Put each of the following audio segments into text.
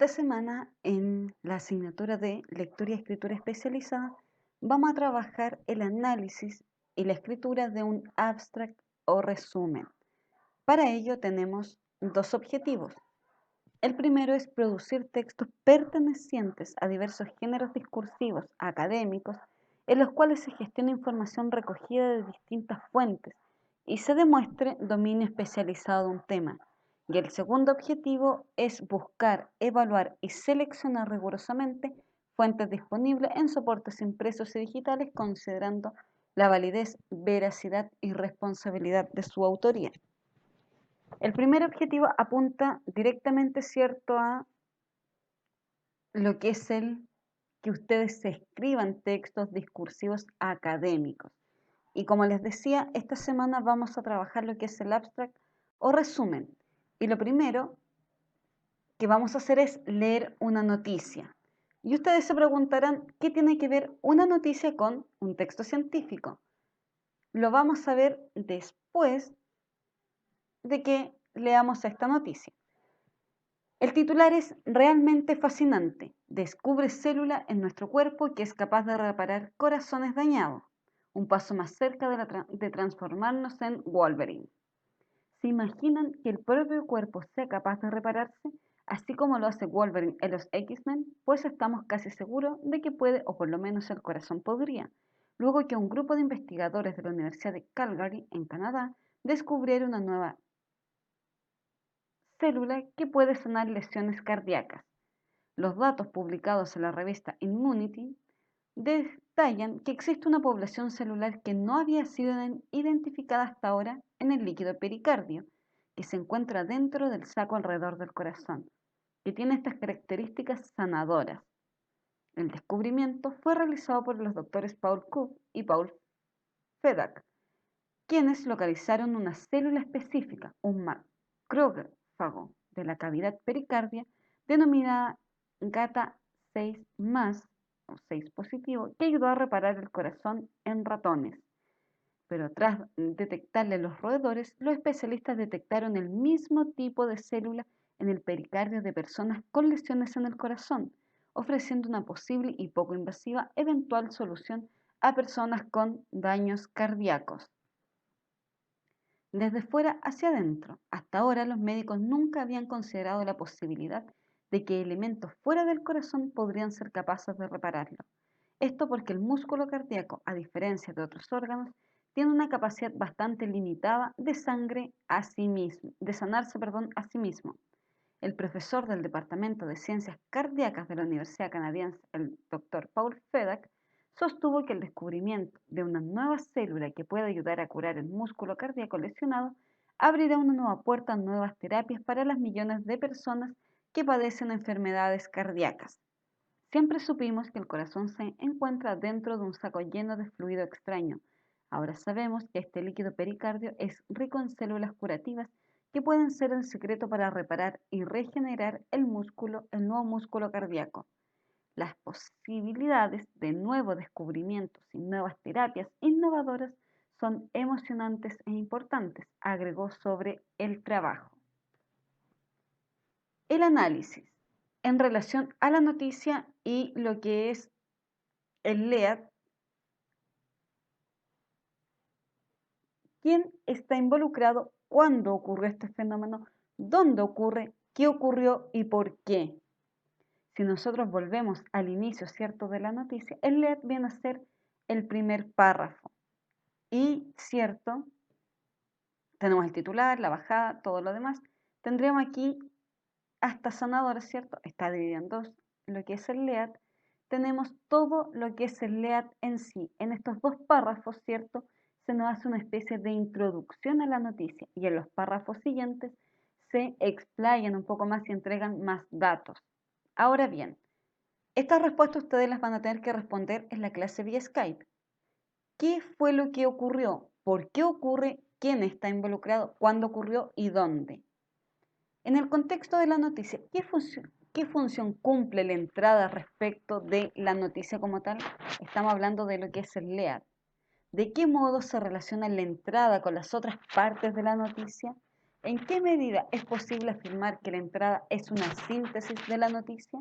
Esta semana en la asignatura de lectura y escritura especializada vamos a trabajar el análisis y la escritura de un abstract o resumen. Para ello tenemos dos objetivos. El primero es producir textos pertenecientes a diversos géneros discursivos académicos en los cuales se gestiona información recogida de distintas fuentes y se demuestre dominio especializado de un tema. Y el segundo objetivo es buscar, evaluar y seleccionar rigurosamente fuentes disponibles en soportes impresos y digitales considerando la validez, veracidad y responsabilidad de su autoría. El primer objetivo apunta directamente, ¿cierto?, a lo que es el que ustedes se escriban textos discursivos académicos. Y como les decía, esta semana vamos a trabajar lo que es el abstract o resumen. Y lo primero que vamos a hacer es leer una noticia. Y ustedes se preguntarán, ¿qué tiene que ver una noticia con un texto científico? Lo vamos a ver después de que leamos esta noticia. El titular es realmente fascinante. Descubre célula en nuestro cuerpo que es capaz de reparar corazones dañados. Un paso más cerca de transformarnos en Wolverine. ¿Se imaginan que el propio cuerpo sea capaz de repararse, así como lo hace Wolverine en los X-Men? Pues estamos casi seguros de que puede, o por lo menos el corazón podría. Luego que un grupo de investigadores de la Universidad de Calgary, en Canadá, descubrieron una nueva célula que puede sanar lesiones cardíacas. Los datos publicados en la revista Immunity detallan que existe una población celular que no había sido identificada hasta ahora en el líquido pericardio, que se encuentra dentro del saco alrededor del corazón, que tiene estas características sanadoras. El descubrimiento fue realizado por los doctores Paul Cook y Paul Fedak, quienes localizaron una célula específica, un macrófago de la cavidad pericardia, denominada GATA 6 más o 6 positivo, que ayudó a reparar el corazón en ratones. Pero tras detectarle los roedores, los especialistas detectaron el mismo tipo de célula en el pericardio de personas con lesiones en el corazón, ofreciendo una posible y poco invasiva eventual solución a personas con daños cardíacos. Desde fuera hacia adentro, hasta ahora los médicos nunca habían considerado la posibilidad de que elementos fuera del corazón podrían ser capaces de repararlo. Esto porque el músculo cardíaco, a diferencia de otros órganos, tiene una capacidad bastante limitada de sanarse a sí mismo. El profesor del Departamento de Ciencias Cardíacas de la Universidad Canadiense, el Dr. Paul Fedak, sostuvo que el descubrimiento de una nueva célula que puede ayudar a curar el músculo cardíaco lesionado abrirá una nueva puerta a nuevas terapias para las millones de personas que padecen enfermedades cardíacas. Siempre supimos que el corazón se encuentra dentro de un saco lleno de fluido extraño. Ahora sabemos que este líquido pericardio es rico en células curativas que pueden ser el secreto para reparar y regenerar el nuevo músculo cardíaco. Las posibilidades de nuevos descubrimientos y nuevas terapias innovadoras son emocionantes e importantes, agregó sobre el trabajo. El análisis en relación a la noticia y lo que es el LEAD. ¿Quién está involucrado? ¿Cuándo ocurrió este fenómeno? ¿Dónde ocurre? ¿Qué ocurrió y por qué? Si nosotros volvemos al inicio, ¿cierto?, de la noticia, el LEAD viene a ser el primer párrafo. Y, ¿cierto?, tenemos el titular, la bajada, todo lo demás. Tendríamos aquí hasta sanadores, ¿cierto? Está dividido en dos lo que es el LEAD. Tenemos todo lo que es el LEAD en sí. En estos dos párrafos, ¿cierto?, se nos hace una especie de introducción a la noticia y en los párrafos siguientes se explayan un poco más y entregan más datos. Ahora bien, estas respuestas ustedes las van a tener que responder en la clase vía Skype. ¿Qué fue lo que ocurrió? ¿Por qué ocurre? ¿Quién está involucrado? ¿Cuándo ocurrió? ¿Y dónde? En el contexto de la noticia, ¿qué función cumple la entrada respecto de la noticia como tal? Estamos hablando de lo que es el LEAD. ¿De qué modo se relaciona la entrada con las otras partes de la noticia? ¿En qué medida es posible afirmar que la entrada es una síntesis de la noticia?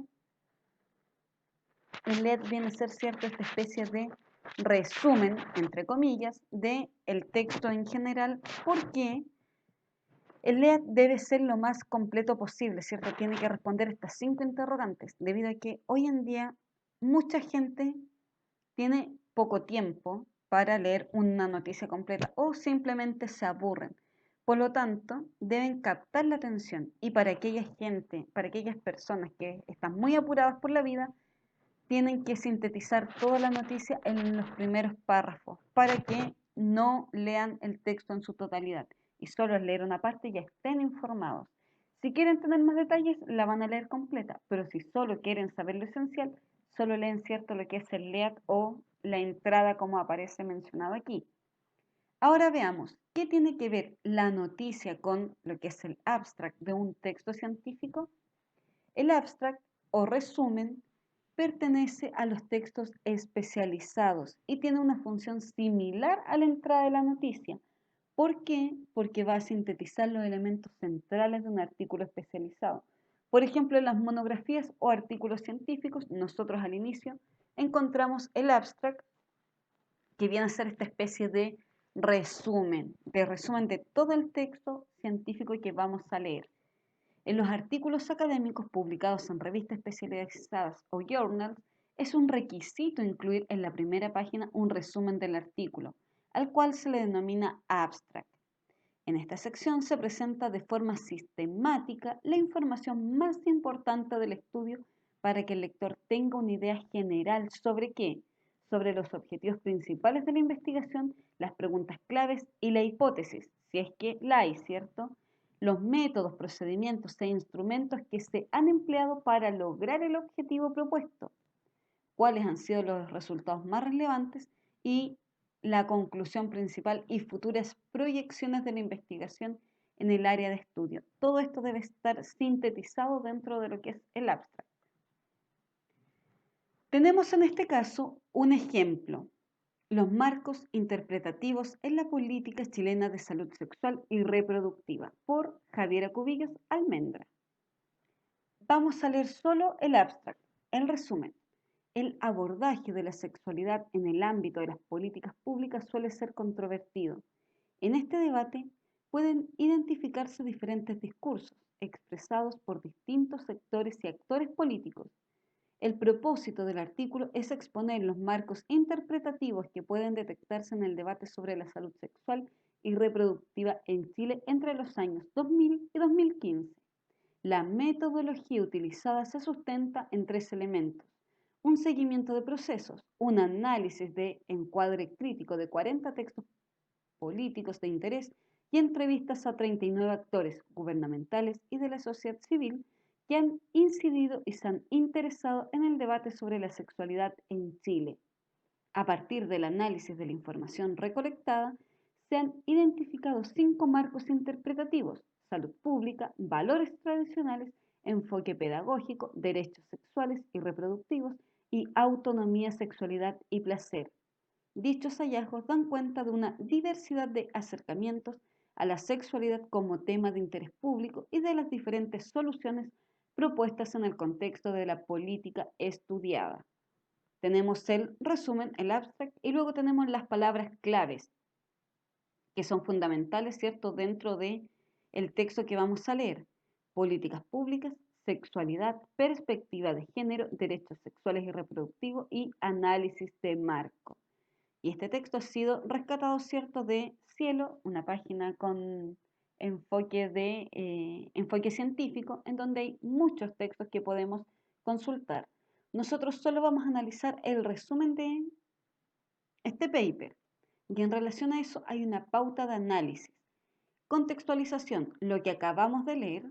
El LED viene a ser, cierto, esta especie de resumen, entre comillas, del texto en general, porque el LED debe ser lo más completo posible, ¿cierto? Tiene que responder estas 5 interrogantes, debido a que hoy en día mucha gente tiene poco tiempo para leer una noticia completa o simplemente se aburren. Por lo tanto, deben captar la atención y para aquella gente, para aquellas personas que están muy apuradas por la vida, tienen que sintetizar toda la noticia en los primeros párrafos para que no lean el texto en su totalidad y solo leer una parte y ya estén informados. Si quieren tener más detalles, la van a leer completa, pero si solo quieren saber lo esencial, solo leen, cierto, lo que es el lead o la entrada como aparece mencionado aquí. Ahora veamos, ¿qué tiene que ver la noticia con lo que es el abstract de un texto científico? El abstract o resumen pertenece a los textos especializados y tiene una función similar a la entrada de la noticia. ¿Por qué? Porque va a sintetizar los elementos centrales de un artículo especializado. Por ejemplo, en las monografías o artículos científicos, nosotros al inicio encontramos el abstract, que viene a ser esta especie de resumen de todo el texto científico que vamos a leer. En los artículos académicos publicados en revistas especializadas o journals, es un requisito incluir en la primera página un resumen del artículo, al cual se le denomina abstract. En esta sección se presenta de forma sistemática la información más importante del estudio para que el lector tenga una idea general sobre qué, sobre los objetivos principales de la investigación, las preguntas claves y la hipótesis, si es que la hay, ¿cierto? Los métodos, procedimientos e instrumentos que se han empleado para lograr el objetivo propuesto, cuáles han sido los resultados más relevantes y la conclusión principal y futuras proyecciones de la investigación en el área de estudio. Todo esto debe estar sintetizado dentro de lo que es el abstract. Tenemos en este caso un ejemplo, los marcos interpretativos en la política chilena de salud sexual y reproductiva, por Javiera Cubillos Almendra. Vamos a leer solo el abstract, el resumen. El abordaje de la sexualidad en el ámbito de las políticas públicas suele ser controvertido. En este debate pueden identificarse diferentes discursos expresados por distintos sectores y actores políticos. El propósito del artículo es exponer los marcos interpretativos que pueden detectarse en el debate sobre la salud sexual y reproductiva en Chile entre los años 2000 y 2015. La metodología utilizada se sustenta en 3 elementos: un seguimiento de procesos, un análisis de encuadre crítico de 40 textos políticos de interés y entrevistas a 39 actores gubernamentales y de la sociedad civil que han incidido y se han interesado en el debate sobre la sexualidad en Chile. A partir del análisis de la información recolectada, se han identificado 5 marcos interpretativos: salud pública, valores tradicionales, enfoque pedagógico, derechos sexuales y reproductivos y autonomía, sexualidad y placer. Dichos hallazgos dan cuenta de una diversidad de acercamientos a la sexualidad como tema de interés público y de las diferentes soluciones propuestas en el contexto de la política estudiada. Tenemos el resumen, el abstract, y luego tenemos las palabras claves, que son fundamentales, ¿cierto?, dentro de el texto que vamos a leer: políticas públicas, sexualidad, perspectiva de género, derechos sexuales y reproductivos y análisis de marco. Y este texto ha sido rescatado, ¿cierto?, de Cielo, una página con enfoque científico, en donde hay muchos textos que podemos consultar. Nosotros solo vamos a analizar el resumen de este paper. Y en relación a eso hay una pauta de análisis. Contextualización: lo que acabamos de leer.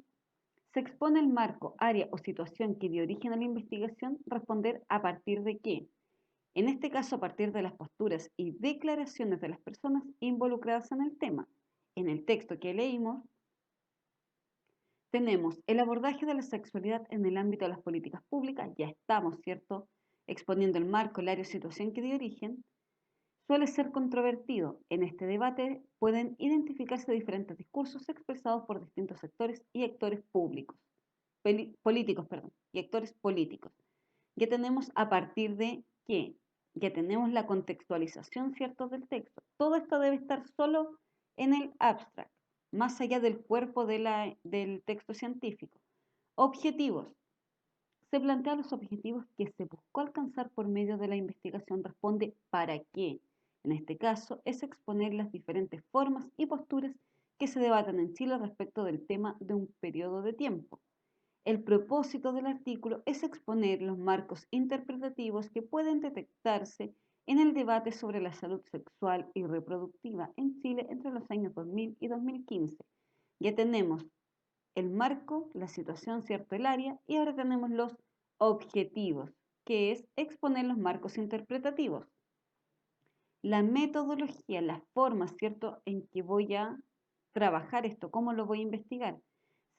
Se expone el marco, área o situación que dio origen a la investigación. Responder a partir de qué. En este caso, a partir de las posturas y declaraciones de las personas involucradas en el tema. En el texto que leímos, tenemos el abordaje de la sexualidad en el ámbito de las políticas públicas. Ya estamos, ¿cierto?, exponiendo el marco, el área o situación que dio origen. suele ser controvertido. En este debate pueden identificarse diferentes discursos expresados por distintos sectores y actores públicos, políticos, perdón, y actores políticos. Ya tenemos a partir de qué, ya tenemos la contextualización, ¿cierto?, del texto. Todo esto debe estar solo en el abstract, más allá del cuerpo del texto científico. Objetivos. Se plantean los objetivos que se buscó alcanzar por medio de la investigación. Responde ¿para qué? En este caso es exponer las diferentes formas y posturas que se debatan en Chile respecto del tema de un periodo de tiempo. El propósito del artículo es exponer los marcos interpretativos que pueden detectarse en el debate sobre la salud sexual y reproductiva en Chile entre los años 2000 y 2015. Ya tenemos el marco, la situación, cierto, el área, y ahora tenemos los objetivos, que es exponer los marcos interpretativos. La metodología, las formas, cierto, en que voy a trabajar esto, cómo lo voy a investigar.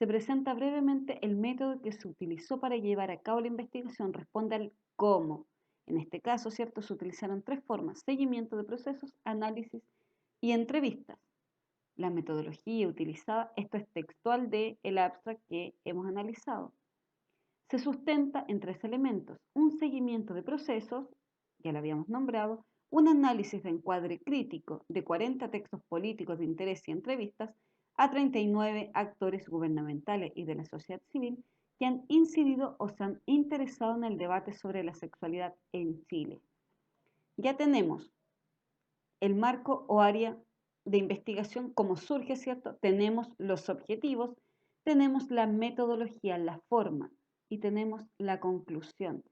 Se presenta brevemente el método que se utilizó para llevar a cabo la investigación, responde al cómo. En este caso, cierto, se utilizaron tres formas: seguimiento de procesos, análisis y entrevistas. La metodología utilizada, esto es textual del abstract que hemos analizado, se sustenta en tres elementos: un seguimiento de procesos, ya lo habíamos nombrado, un análisis de encuadre crítico de 40 textos políticos de interés y entrevistas a 39 actores gubernamentales y de la sociedad civil que han incidido o se han interesado en el debate sobre la sexualidad en Chile. Ya tenemos el marco o área de investigación, como surge, ¿cierto? Tenemos los objetivos, tenemos la metodología, la forma y tenemos la conclusión.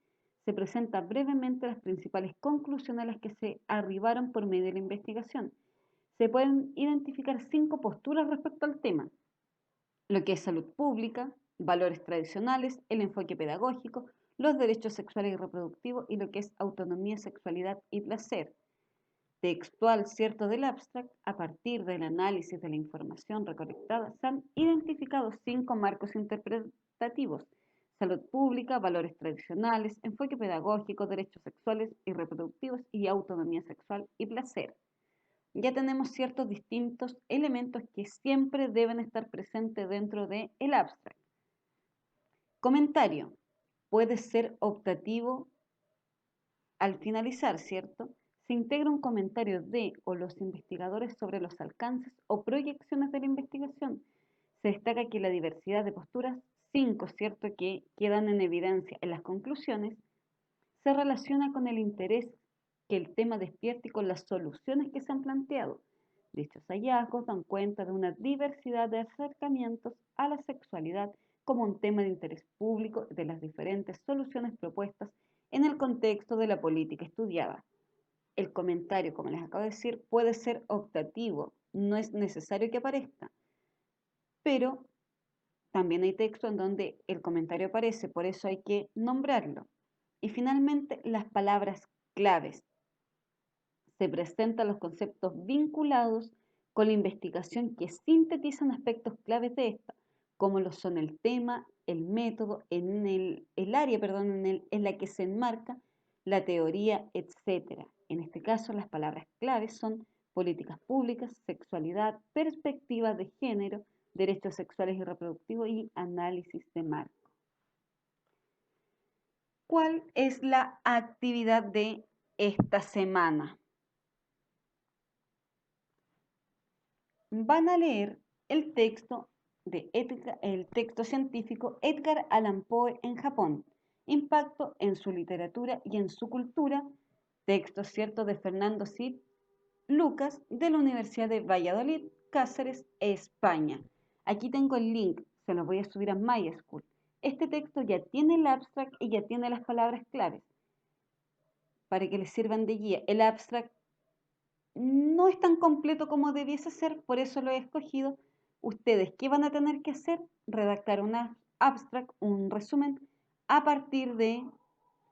Se presentan brevemente las principales conclusiones a las que se arribaron por medio de la investigación. Se pueden identificar 5 posturas respecto al tema: lo que es salud pública, valores tradicionales, el enfoque pedagógico, los derechos sexuales y reproductivos y lo que es autonomía, sexualidad y placer. Textual, cierto, del abstract, a partir del análisis de la información recolectada, se han identificado 5 marcos interpretativos: salud pública, valores tradicionales, enfoque pedagógico, derechos sexuales y reproductivos y autonomía sexual y placer. Ya tenemos ciertos distintos elementos que siempre deben estar presentes dentro del abstract. Comentario. Puede ser optativo al finalizar, ¿cierto? Se integra un comentario de o los investigadores sobre los alcances o proyecciones de la investigación. Se destaca que la diversidad de posturas, 5, ¿cierto?, que quedan en evidencia en las conclusiones, se relaciona con el interés que el tema despierta y con las soluciones que se han planteado. Dichos hallazgos dan cuenta de una diversidad de acercamientos a la sexualidad como un tema de interés público de las diferentes soluciones propuestas en el contexto de la política estudiada. El comentario, como les acabo de decir, puede ser optativo, no es necesario que aparezca, pero también hay texto en donde el comentario aparece, por eso hay que nombrarlo. Y finalmente, las palabras claves. Se presentan los conceptos vinculados con la investigación que sintetizan aspectos claves de esta, como lo son el tema, el método, el área, en la que se enmarca la teoría, etc. En este caso, las palabras claves son políticas públicas, sexualidad, perspectiva de género, derechos sexuales y reproductivos y análisis de marco. ¿Cuál es la actividad de esta semana? Van a leer el texto científico Edgar Allan Poe en Japón, impacto en su literatura y en su cultura, texto, cierto, de Fernando Cid Lucas de la Universidad de Valladolid, Cáceres, España. Aquí tengo el link, se los voy a subir a MySchool. Este texto ya tiene el abstract y ya tiene las palabras claves para que les sirvan de guía. El abstract no es tan completo como debiese ser, por eso lo he escogido. Ustedes, ¿qué van a tener que hacer? Redactar un abstract, un resumen, a partir de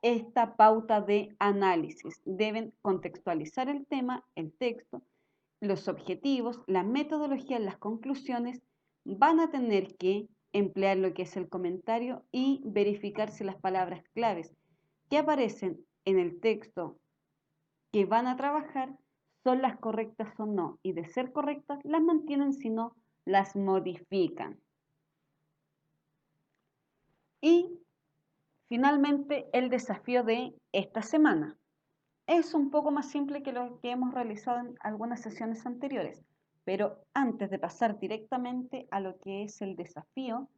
esta pauta de análisis. Deben contextualizar el tema, el texto, los objetivos, la metodología, las conclusiones. Van a tener que emplear lo que es el comentario y verificar si las palabras claves que aparecen en el texto que van a trabajar son las correctas o no, y de ser correctas las mantienen, si no, las modifican. Y finalmente el desafío de esta semana. Es un poco más simple que lo que hemos realizado en algunas sesiones anteriores, pero antes de pasar directamente a lo que es el desafío,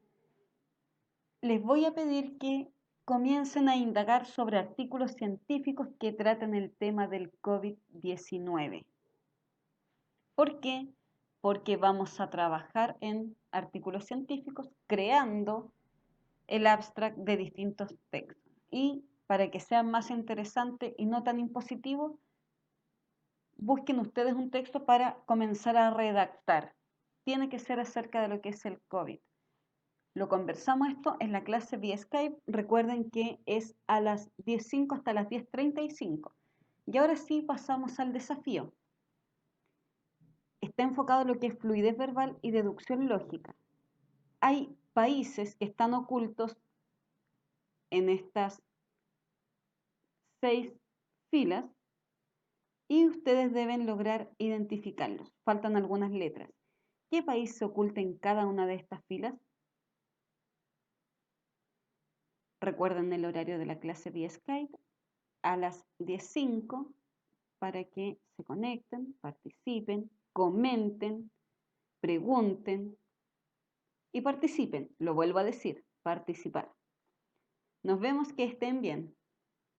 les voy a pedir que comiencen a indagar sobre artículos científicos que traten el tema del COVID-19. ¿Por qué? Porque vamos a trabajar en artículos científicos creando el abstract de distintos textos. Y para que sea más interesante y no tan impositivo, busquen ustedes un texto para comenzar a redactar. Tiene que ser acerca de lo que es el COVID. Lo conversamos esto en la clase vía Skype. Recuerden que es a las 10:05 hasta las 10:35. Y ahora sí pasamos al desafío. Está enfocado en lo que es fluidez verbal y deducción lógica. Hay países que están ocultos en estas 6 filas y ustedes deben lograr identificarlos. Faltan algunas letras. ¿Qué país se oculta en cada una de estas filas? Recuerden el horario de la clase vía Skype a las 10:05 para que se conecten, participen, comenten, pregunten y participen. Lo vuelvo a decir, participar. Nos vemos, que estén bien.